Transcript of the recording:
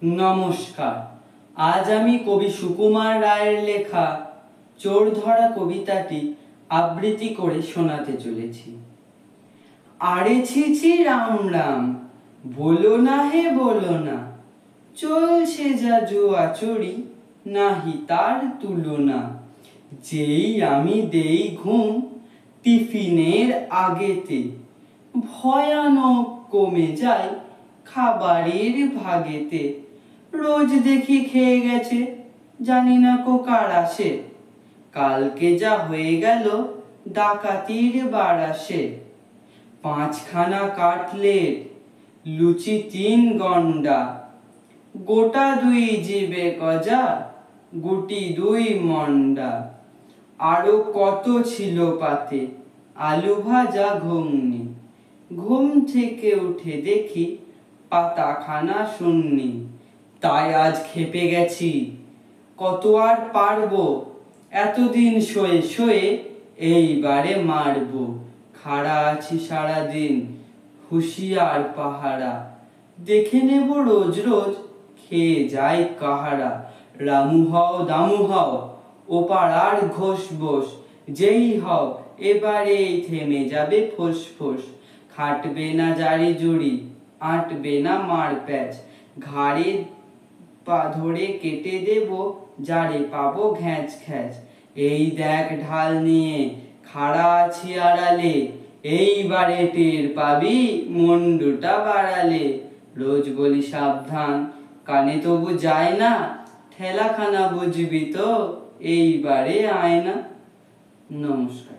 নমস্কার। আজ আমি কবি সুকুমার রায়ের লেখা চোর ধরা কবিতাটি আবৃত্তি করে শোনাতে চলেছি। আরে ছি ছি রাম রাম, বলো না হে বলো না, চলছে যা জুয়া চুরি, নাহি তার তুলনা। যেই আমি দেই ঘুম টিফিনের আগেতে, ভয়ানক কমে যায় খাবারের ভাগেতে। রোজ দেখি খেয়ে গেছে, জানি না কো কার আসে, কালকে যা হয়ে গেল ডাকাতির বার আসে। 5খানা কাটলেট, লুচি 3 গন্ডা, গোটা 2 জিবে গজা, গুটি 2 মন্ডা। আরো কত ছিল পাতে, আলু ভাজা ঘুগনি। ঘুম থেকে উঠে দেখি পাতাখানা শূন্যি। তাই আজ খেপে গেছি, কত আর পারবো, এতদিন শোয়ে শোয়ে এইবারে মারবো। খাড়া আছি সারাদিন, হুঁশিয়ার পাহারা, দেখে নেব রোজ রোজ খেয়ে যায় কাহারা। রামু হও দামু হও, ও পাড়ার ঘোষ বোস, যেই হও এবারেই থেমে যাবে ফোঁস ফোঁস। খাটবে না জারি জুড়ি, আঁটবে না মার প্যাচ, ঘাড়ে পা ধরে কেটে দেব যারে পাবো ঘ্যাঁচ খ্যাঁচ। এই দেখ ঢাল নিয়ে খাড়া আছি আড়ালে, এইবারে টের পাবি মুন্ডুটা বাড়ালে। রোজ বলি সাবধান, কানে তবু যায় না, ঠেলাখানা বুঝবি তো এইবারে আয় না। নমস্কার।